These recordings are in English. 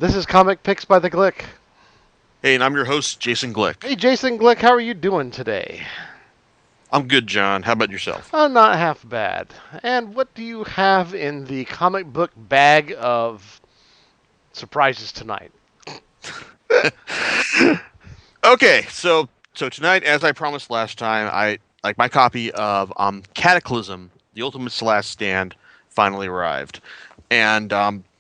This is Comic Picks by the Glick. Hey, and I'm your host, Jason Glick. Hey, Jason Glick, how are you doing today? I'm good, John. How about yourself? Oh, not half bad. And what do you have in the comic book bag of surprises tonight? Okay, so tonight, as I promised last time, I like my copy of Cataclysm, The Ultimate's Last Stand, finally arrived, and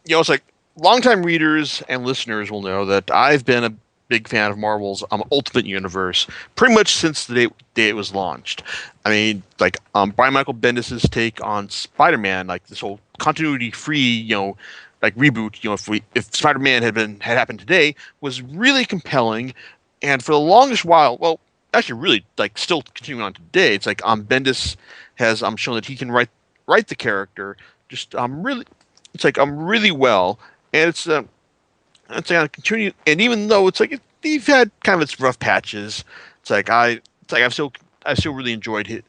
it's like longtime readers and listeners will know that I've been a big fan of Marvel's Ultimate Universe pretty much since the day it was launched. I mean, like Brian Michael Bendis' take on Spider-Man, like this whole continuity-free, like reboot, if Spider-Man had happened today, was really compelling, and for the longest while, well, actually, really like still continuing on today, it's like Bendis has shown that he can write the character just really, it's like really well, and it's like continue, and even though it's like he's had kind of its rough patches, I've still really enjoyed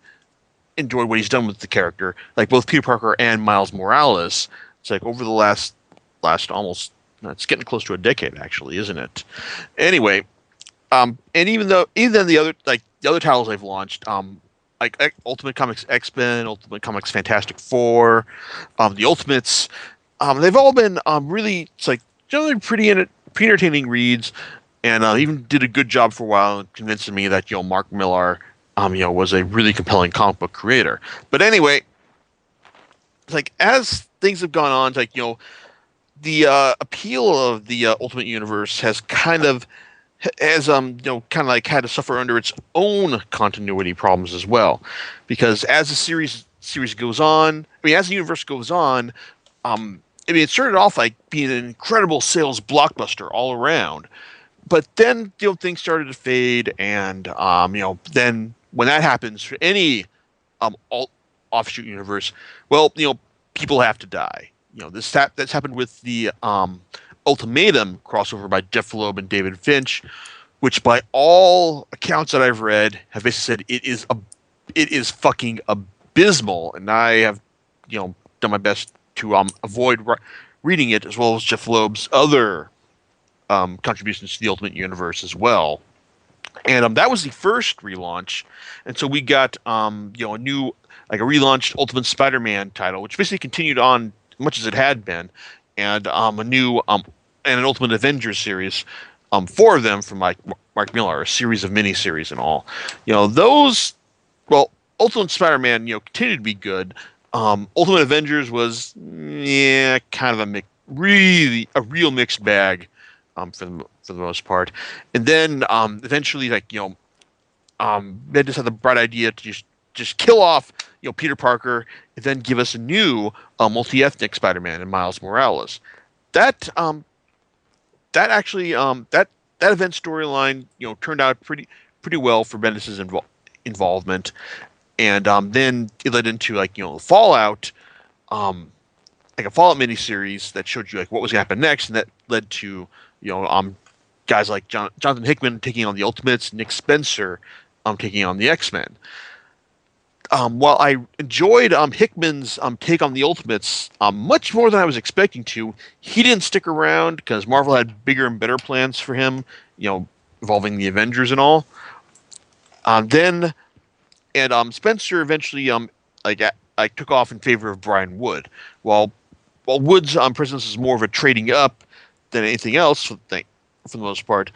what he's done with the character, like both Peter Parker and Miles Morales. It's like over the last almost, it's getting close to a decade, actually, isn't it? Anyway, and even the other titles they've launched, like Ultimate Comics X-Men, Ultimate Comics Fantastic Four, the Ultimates, they've all been really, it's like generally pretty entertaining reads, and even did a good job for a while in convincing me that Mark Millar was a really compelling comic book creator. But anyway, it's like as things have gone on, it's like the appeal of the Ultimate Universe has kind of like had to suffer under its own continuity problems as well, because as the series goes on, I mean, as the universe goes on, I mean, it started off like being an incredible sales blockbuster all around, but then things started to fade, and then when that happens for any offshoot universe, well, people have to die. That's happened with the Ultimatum crossover by Jeff Loeb and David Finch, which by all accounts that I've read have basically said it is fucking abysmal, and I have done my best to avoid reading it, as well as Jeff Loeb's other contributions to the Ultimate Universe as well. And that was the first relaunch, and so we got a new, like, a relaunched Ultimate Spider-Man title, which basically continued on much as it had been, and a new and an Ultimate Avengers series, four of them from Mark Millar, a series of miniseries and all. Those, well, Ultimate Spider-Man continued to be good. Ultimate Avengers was, yeah, kind of really a real mixed bag, for the most part. And then eventually, like they just had the bright idea to just kill off Peter Parker, and then give us a new multi-ethnic Spider-Man and Miles Morales. That actually that event storyline turned out pretty well for Bendis's involvement, and then it led into Fallout, like a Fallout miniseries that showed you like what was going to happen next, and that led to guys like Jonathan Hickman taking on the Ultimates, Nick Spencer taking on the X-Men. While I enjoyed Hickman's take on the Ultimates much more than I was expecting to, he didn't stick around because Marvel had bigger and better plans for him, involving the Avengers and all. Then and Spencer eventually took off in favor of Brian Wood, while Wood's presence is more of a trading up than anything else for the most part.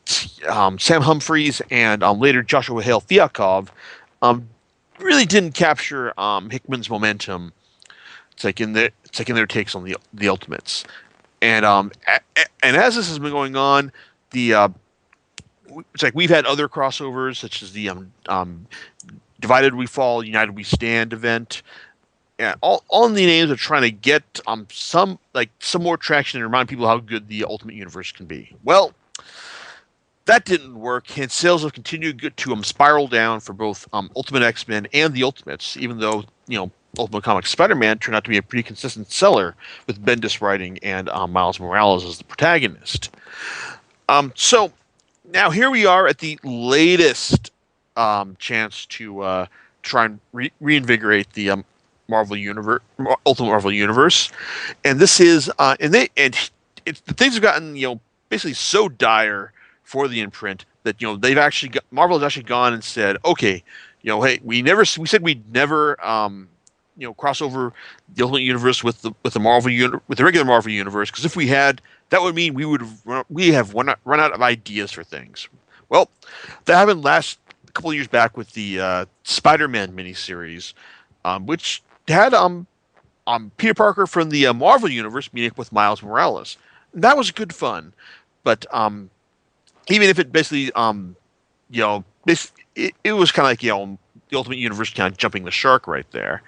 Sam Humphries and later Joshua Hale Fiakov really didn't capture Hickman's momentum. It's like in their takes on the Ultimates, and and as this has been going on, the it's like we've had other crossovers such as the Divided We Fall, United We Stand event. Yeah, all in the names of trying to get some more traction and remind people how good the Ultimate Universe can be. Well, that didn't work, and sales have continued to spiral down for both Ultimate X-Men and the Ultimates, even though Ultimate Comics Spider-Man turned out to be a pretty consistent seller with Bendis writing and Miles Morales as the protagonist. So now here we are at the latest chance to try and reinvigorate the Marvel Universe, Ultimate Marvel Universe, and this is the things have gotten basically so dire for the imprint that Marvel has actually gone and said, okay, hey, we said we'd never cross over the Ultimate Universe with the regular Marvel Universe, because if we had, that would mean we have run out of ideas for things. Well, that happened last a couple of years back with the Spider-Man miniseries, which had Peter Parker from the Marvel Universe meeting up with Miles Morales. That was good fun, but even if it basically it was kind of like the Ultimate Universe kind of jumping the shark right there.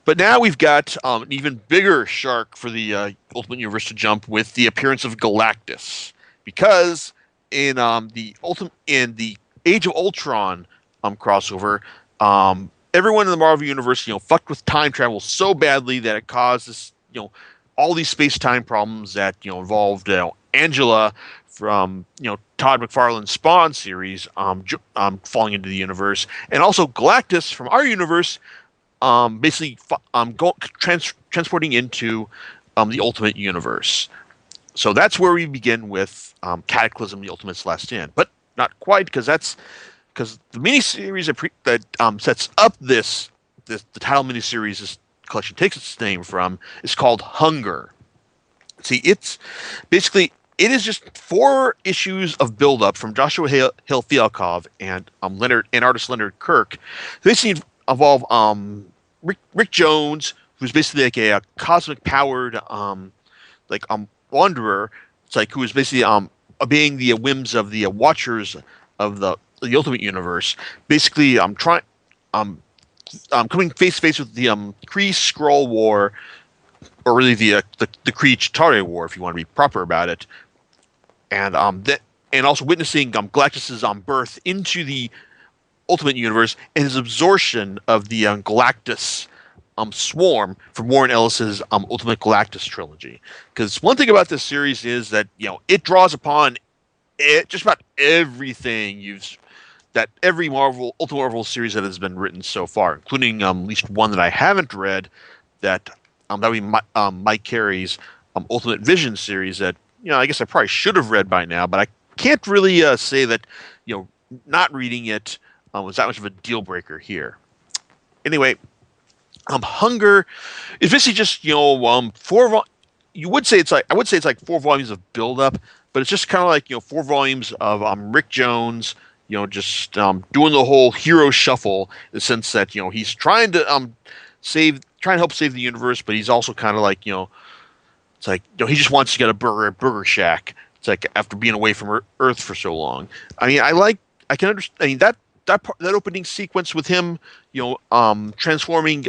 But now we've got an even bigger shark for the Ultimate Universe to jump with the appearance of Galactus, because in the Age of Ultron crossover, everyone in the Marvel Universe fucked with time travel so badly that it caused this all these space time problems that involved Angela from Todd McFarlane's Spawn series falling into the universe, and also Galactus from our universe basically transporting into the Ultimate Universe. So that's where we begin with Cataclysm: The Ultimate's Last Stand, but not quite, because the miniseries that sets up the title miniseries this collection takes its name from is called Hunger. See, it is just 4 issues of build-up from Joshua Hill Fialkov and artist Leonard Kirk. They seem to involve Rick Jones, who's basically like a cosmic powered wanderer. It's like, who is basically obeying the whims of the Watchers of the Ultimate Universe. Basically, coming face to face with the Kree Skrull War, or really the Kree Chitauri War, if you want to be proper about it, and also witnessing Galactus's birth into the Ultimate Universe and his absorption of the Galactus swarm from Warren Ellis's Ultimate Galactus trilogy. Because one thing about this series is that it draws upon just about everything that every Ultimate Marvel series that has been written so far, including at least one that I haven't read, that would be Mike Carey's Ultimate Vision series that I guess I probably should have read by now, but I can't really say that not reading it was that much of a deal breaker here. Anyway, Hunger is basically just you would say it's like, I would say it's like 4 volumes of build up, but it's just kind of like 4 volumes of Rick Jones just doing the whole hero shuffle, in the sense that he's trying to help save the universe, but he's also kind of like it's like he just wants to get a burger at Burger Shack. It's like, after being away from Earth for so long. I mean, I can understand. I mean, that opening sequence with him transforming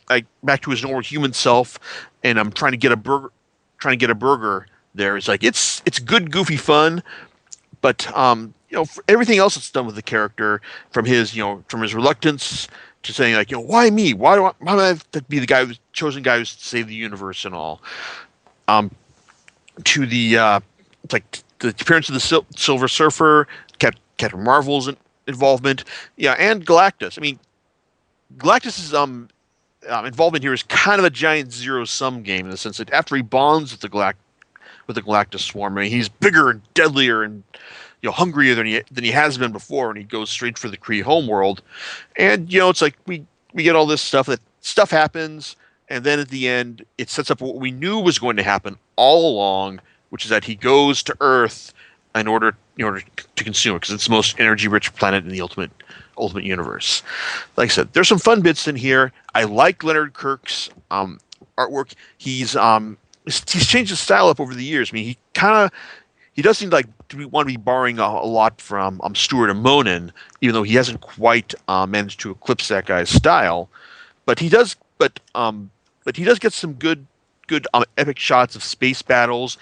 like back to his normal human self, and I'm trying to get a burger there. It's like, it's good goofy fun, but for everything else that's done with the character, from his reluctance to saying like, why me? Why do I have to be the chosen guy who's to save the universe and all? To the it's like the appearance of the Silver Surfer, Captain Marvel's involvement, and Galactus. I mean, Galactus's involvement here is kind of a giant zero-sum game, in the sense that after he bonds with the Galactus swarm, I mean, he's bigger and deadlier and hungrier than he has been before, and he goes straight for the Kree homeworld. And it's like we get all this stuff happens, and then at the end it sets up what we knew was going to happen all along, which is that he goes to Earth in order to consume it, because it's the most energy-rich planet in the Ultimate Universe. Like I said, there's some fun bits in here. I like Leonard Kirk's artwork. He's changed his style up over the years. I mean, he does seem like to want to be borrowing a lot from Stuart Immonen, even though he hasn't quite managed to eclipse that guy's style. But he does get some good epic shots of space battles,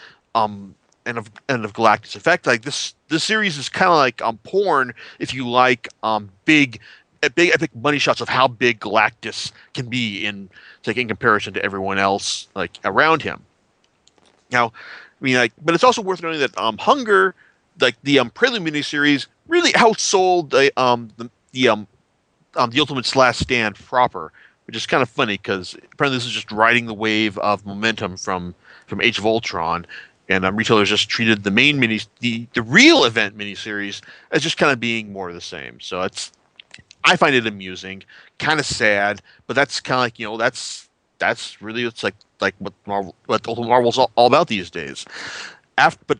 and of Galactus. In fact, like this series is kind of like porn, if you like big epic money shots of how big Galactus can be in comparison to everyone else like around him. Now, I mean, like, but it's also worth noting that Hunger, like the Prelude miniseries, really outsold the Ultimate's Last Stand proper, which is kind of funny because apparently this is just riding the wave of momentum from Age of Ultron, and retailers just treated the main the real event miniseries as just kind of being more of the same. So it's I find it amusing, kind of sad, but that's kind of like that's really it's like what Ultimate Marvel's all about these days. After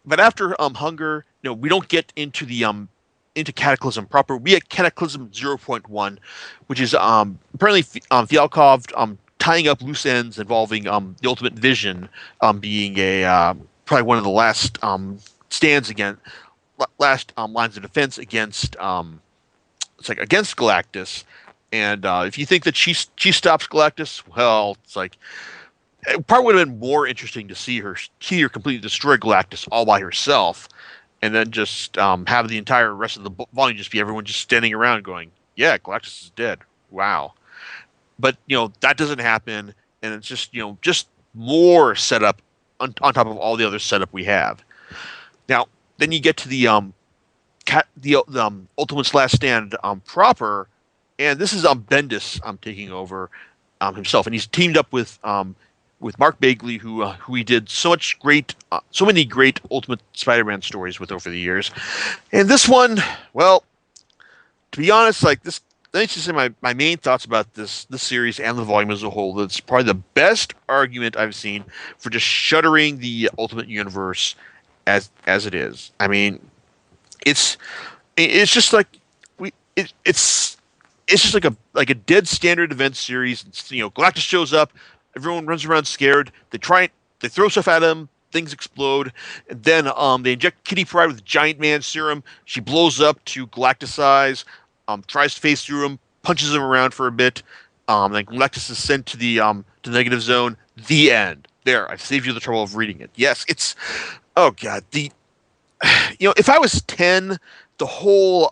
but after Hunger, we don't get into the into Cataclysm proper. We had Cataclysm 0.1, which is apparently Fialkov tying up loose ends involving the Ultimate Vision being a probably one of the last stands against last lines of defense against it's like against Galactus. And if you think that she stops Galactus, well, it's like it probably would have been more interesting to see her completely destroy Galactus all by herself, and then just have the entire rest of the volume just be everyone just standing around going, "Yeah, Galactus is dead. Wow." But that doesn't happen, and it's just more setup on top of all the other setup we have. Now, then you get to the Ultimate's Last Stand proper, and this is Bendis taking over himself, and he's teamed up with Mark Bagley, who he did so many great Ultimate Spider-Man stories with over the years, and this one, well, to be honest, like this. Let me just say my main thoughts about this series and the volume as a whole. That's probably the best argument I've seen for just shuttering the Ultimate Universe as it is. I mean, it's just like it's just like a dead standard event series. Galactus shows up, everyone runs around scared. They throw stuff at him, things explode, and then they inject Kitty Pryde with giant man serum. She blows up to Galactus size, tries to phase through him, punches him around for a bit. Then Galactus is sent to the negative zone. The end. There, I've saved you the trouble of reading it. Yes, it's oh god, if I was 10, the whole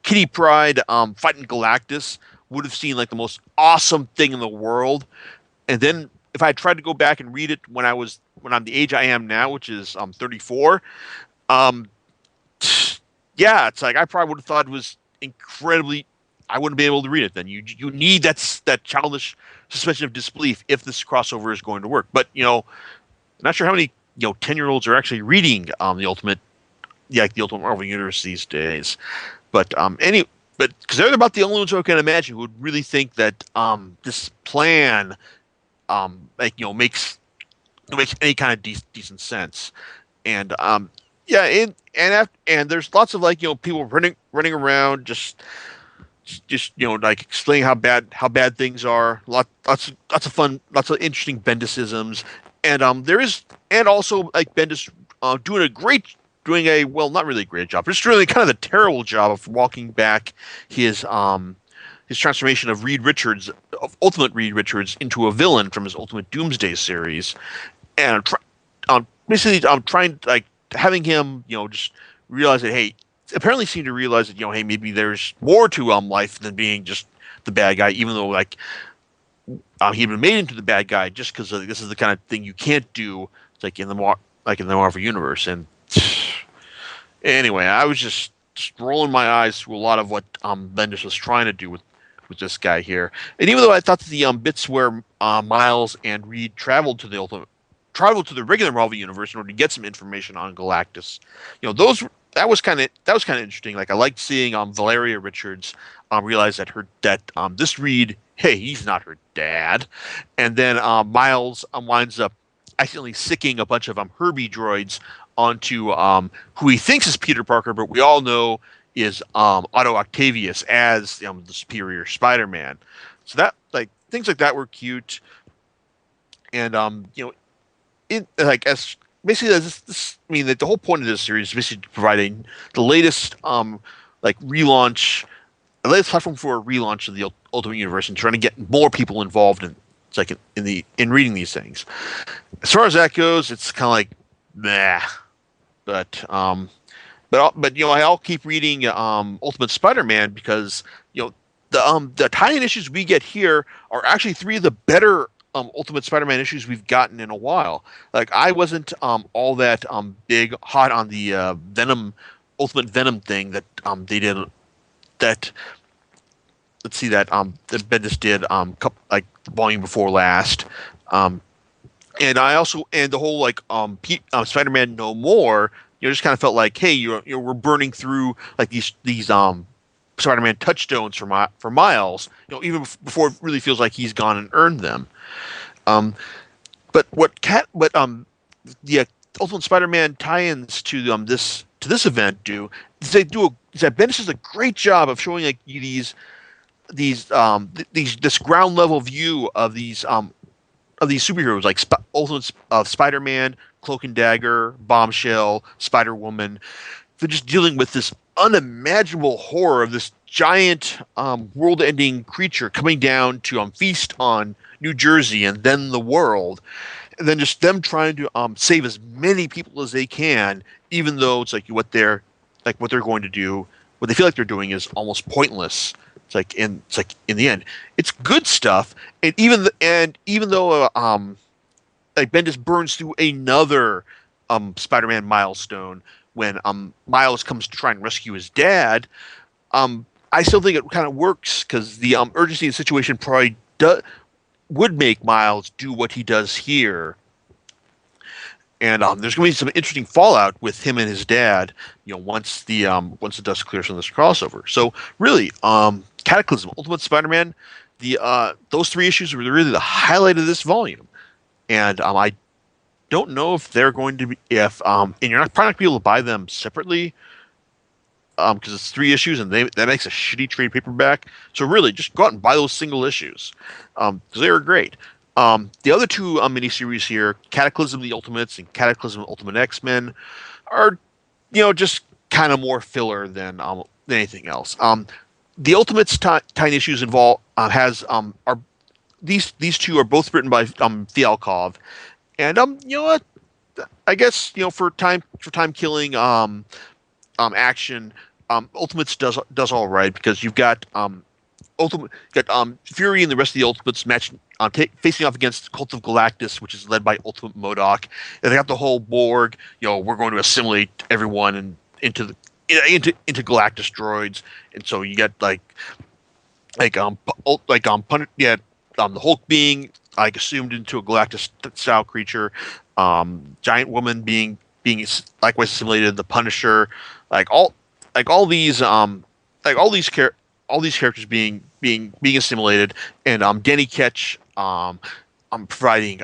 Kitty Pryde fighting Galactus would have seemed like the most awesome thing in the world. And then if I had tried to go back and read it when I'm the age I am now, which is 34, yeah, it's like I probably would have thought it was incredibly. I wouldn't be able to read it then. You need that childish suspension of disbelief if this crossover is going to work. But I'm not sure how many 10-year-olds are actually reading the Ultimate Marvel Universe these days. But because they're about the only ones who I can imagine who would really think that this plan makes any kind of decent sense. And yeah, and there's lots of people running around just like explaining how bad things are. Lots of fun, lots of interesting Bendisisms, and there is and also like Bendis doing a well, not really a great job, but just really kind of the terrible job of walking back his transformation of Ultimate Reed Richards into a villain from his Ultimate Doomsday series, and basically I'm trying like having him just realize that apparently seem to realize that hey, maybe there's more to life than being just the bad guy, even though he'd been made into the bad guy just because this is the kind of thing you can't do like in the Marvel universe. And anyway, I was just rolling my eyes through a lot of what Bendis was trying to do with this guy here. And even though I thought that the bits where Miles and Reed traveled to the regular Marvel universe in order to get some information on Galactus, that was kind of interesting. Like I liked seeing Valeria Richards realize that this Reed, hey, he's not her dad, and then Miles winds up accidentally sicking a bunch of Herbie droids onto who he thinks is Peter Parker, but we all know is Otto Octavius as the superior Spider-Man. So that things like that were cute, and as basically this I mean the whole point of this series is basically providing the latest relaunch, the latest platform for a relaunch of the Ultimate Universe and trying to get more people involved in reading these things. As far as that goes, it's kind of like nah, but I'll keep reading Ultimate Spider-Man because the tie-in issues we get here are actually three of the better Ultimate Spider-Man issues we've gotten in a while. Like I wasn't all that big hot on the Ultimate Venom thing that they did that let's see that Bendis did like the volume before last. Um, and I also and the whole like Spider-Man No More, just kind of felt like, hey, we're burning through like these Spider-Man touchstones for Miles, even before it really feels like he's gone and earned them. Um, but the Ultimate Spider-Man tie-ins to this event do is is that Bendis does a great job of showing like you these this ground level view of these superheroes like Ultimate Spider-Man, Cloak and Dagger, Bombshell, Spider Woman. They're just dealing with this unimaginable horror of this giant world-ending creature coming down to feast on New Jersey and then the world, and then just them trying to save as many people as they can, even though it's like what they're going to do, what they feel like they're doing is almost pointless. It's like in the end, it's good stuff, and even though like Bendis burns through another Spider-Man milestone when Miles comes to try and rescue his dad, I still think it kind of works because the urgency of the situation probably would make Miles do what he does here. And there's going to be some interesting fallout with him and his dad, once the dust clears from this crossover. So really, Cataclysm, Ultimate Spider-Man, those three issues were really the highlight of this volume. And I don't know if they're going to be and you're not probably not going to be able to buy them separately because it's three issues and that makes a shitty trade paperback. So really, just go out and buy those single issues because they were great. The other two miniseries here, Cataclysm the Ultimates and Cataclysm Ultimate X-Men, are just kind of more filler than anything else. The Ultimates tiny issues involve has are these two are both written by Fialkov, and you know what? I guess for time killing action, Ultimates does all right because you've got Fury and the rest of the Ultimates matching facing off against Cult of Galactus, which is led by Ultimate MODOK, and they got the whole Borg. We're going to assimilate everyone into Galactus droids, and so you got the Hulk being like assumed into a Galactus style creature, Giant Woman being likewise assimilated, the Punisher, all these all these characters being assimilated, and Danny Ketch providing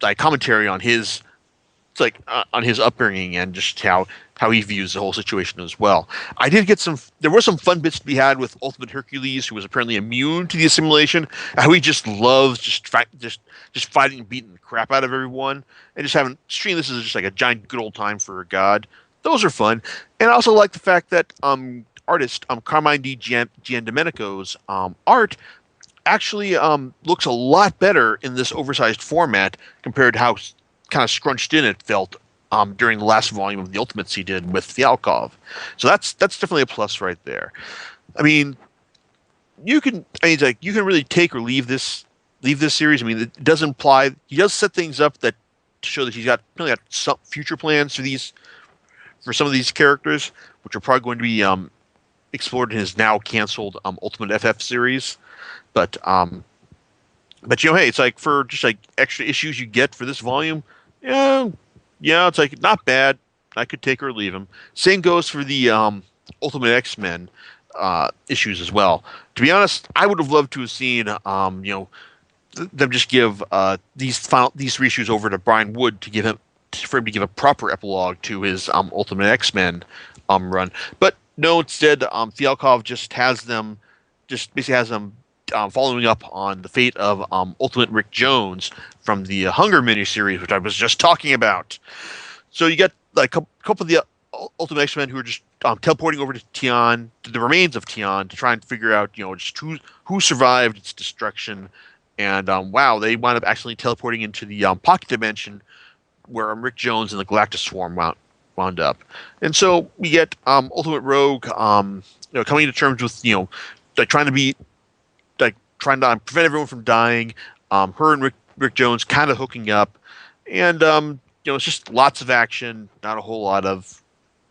like commentary on his on his upbringing and just how he views the whole situation as well. I did get there were some fun bits to be had with Ultimate Hercules, who was apparently immune to the assimilation. How he just loves just fighting and beating the crap out of everyone, and just having stream this is just like a giant good old time for a god. Those are fun, and I also like the fact that artist Carmine Di Giandomenico's art actually looks a lot better in this oversized format compared to how kind of scrunched in it felt during the last volume of the Ultimates he did with Fialkov. So that's definitely a plus right there. I mean, you can really take or leave this series. I mean, it does imply he does set things up that to show that he's got some future plans for some of these characters, which are probably going to be explored in his now canceled Ultimate FF series. But hey, it's like for just like extra issues you get for this volume, it's like not bad. I could take or leave him. Same goes for the Ultimate X-Men issues as well. To be honest, I would have loved to have seen them just give these three issues over to Brian Wood for him to give a proper epilogue to his Ultimate X-Men run. But no, instead, Fialkov just basically has them following up on the fate of Ultimate Rick Jones from the Hunger miniseries, which I was just talking about. So you get like a couple of the Ultimate X-Men who are just teleporting over to Tian, to the remains of Tian, to try and figure out, just who survived its destruction. And wow, they wind up actually teleporting into the pocket dimension where Rick Jones and the Galactus Swarm wound up. And so we get Ultimate Rogue, coming to terms with, trying to prevent everyone from dying. Her and Rick Jones kind of hooking up, and it's just lots of action, not a whole lot of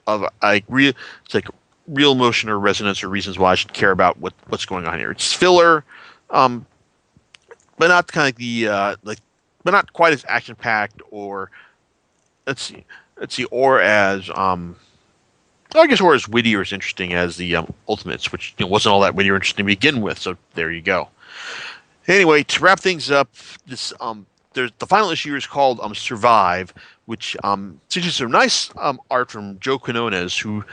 it's like real emotion or resonance or reasons why I should care about what's going on here. It's filler, um, but not kind of but not quite as action packed or let's see, or as I guess or as witty or as interesting as the Ultimates, which wasn't all that witty or interesting to begin with. So there you go. Anyway, to wrap things up, this there's the final issue is called Survive, which features some nice art from Joe Quinones, who's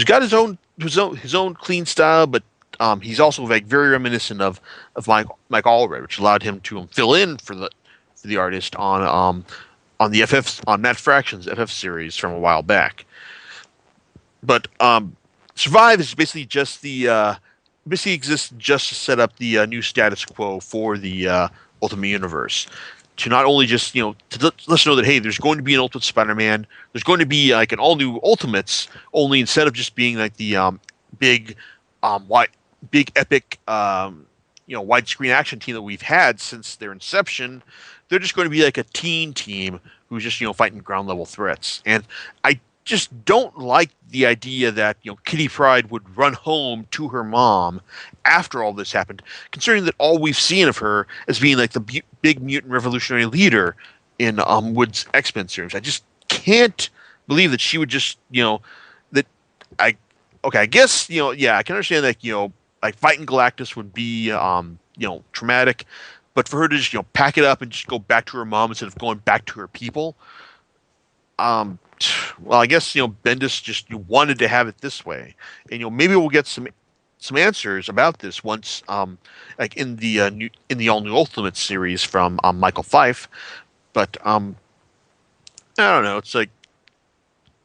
got his own clean style, but he's also like very reminiscent of Mike Allred, which allowed him to fill in for the artist on the FF on Matt Fraction's FF series from a while back. But Survive is basically just the basically exists just to set up the new status quo for the Ultimate Universe. To not only just to let us know that hey, there's going to be an Ultimate Spider-Man, there's going to be like an all new Ultimates. Only instead of just being like the big, big epic, widescreen action team that we've had since their inception, they're just going to be like a teen team who's just fighting ground level threats. And I just don't like the idea that Kitty Pryde would run home to her mom after all this happened, considering that all we've seen of her as being like the big mutant revolutionary leader in Wood's X-Men series. I just can't believe that she would just that I guess I can understand that like fighting Galactus would be traumatic, but for her to just pack it up and just go back to her mom instead of going back to her people, well, I guess Bendis just wanted to have it this way, and maybe we'll get some answers about this once, like in the all new Ultimate series from Michael Fife. But I don't know. It's like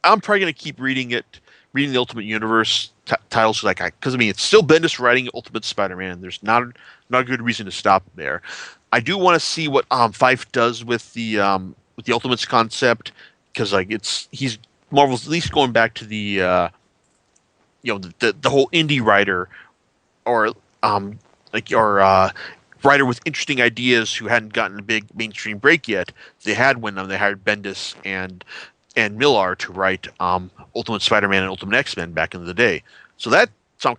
I'm probably gonna keep reading the Ultimate Universe titles because I mean it's still Bendis writing Ultimate Spider-Man. There's not a good reason to stop there. I do want to see what Fife does with the Ultimates concept. Because he's Marvel's at least going back to the the whole indie writer or writer with interesting ideas who hadn't gotten a big mainstream break yet. They had when they hired Bendis and Millar to write Ultimate Spider-Man and Ultimate X-Men back in the day. So I'm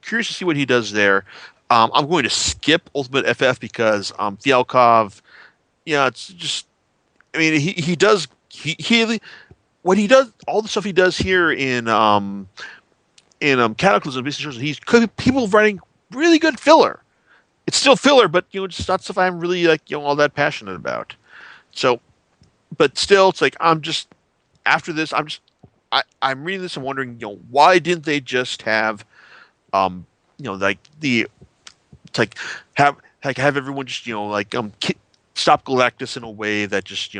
curious to see what he does there. I'm going to skip Ultimate FF because Thialkov, it's just I mean he does. What he does, all the stuff he does here in Cataclysm, he's people writing really good filler. It's still filler, but it's not stuff I'm really all that passionate about. So, but still, it's like I'm just after this, I'm reading this and wondering, why didn't they just have, like it's like have everyone just stop Galactus in a way that just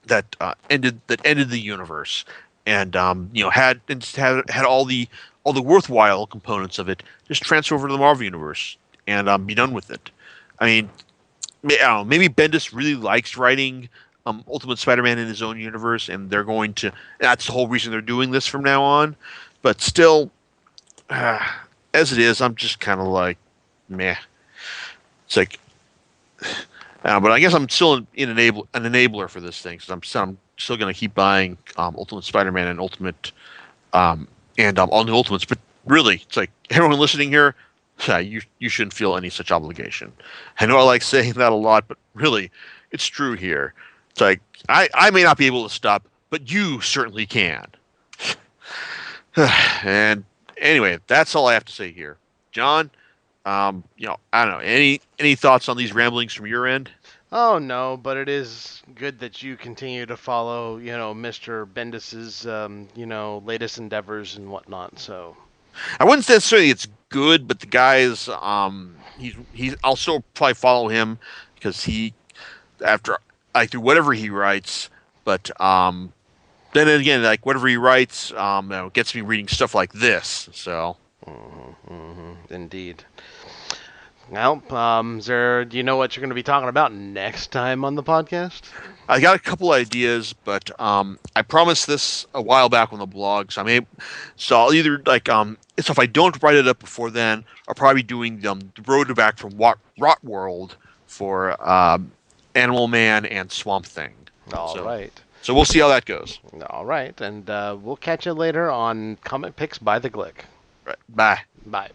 that ended the universe, and had all the worthwhile components of it just transfer over to the Marvel universe and be done with it. I mean, I don't know, maybe Bendis really likes writing Ultimate Spider-Man in his own universe, and they're going to. That's the whole reason they're doing this from now on. But still, as it is, I'm just kind of like, meh. It's like. But I guess I'm still an enabler for this thing, because I'm still going to keep buying Ultimate Spider-Man and Ultimate and all new Ultimates. But really, it's like everyone listening here, you shouldn't feel any such obligation. I know I like saying that a lot, but really, it's true here. It's like I may not be able to stop, but you certainly can. And anyway, that's all I have to say here, John. I don't know. Any thoughts on these ramblings from your end? Oh no, but it is good that you continue to follow, Mr. Bendis's, latest endeavors and whatnot. So I wouldn't necessarily it's good, but the guy's I'll still probably follow him because he after through whatever he writes, but then again whatever he writes gets me reading stuff like this. So indeed. Well, do you know what you're going to be talking about next time on the podcast? I got a couple ideas, but I promised this a while back on the blog, so I'll either so if I don't write it up before then, I'll probably be doing the road back from Rot World for Animal Man and Swamp Thing. All So right. So we'll see how that goes. All right, and we'll catch you later on Comic Picks by the Glick. Right. Bye. Bye.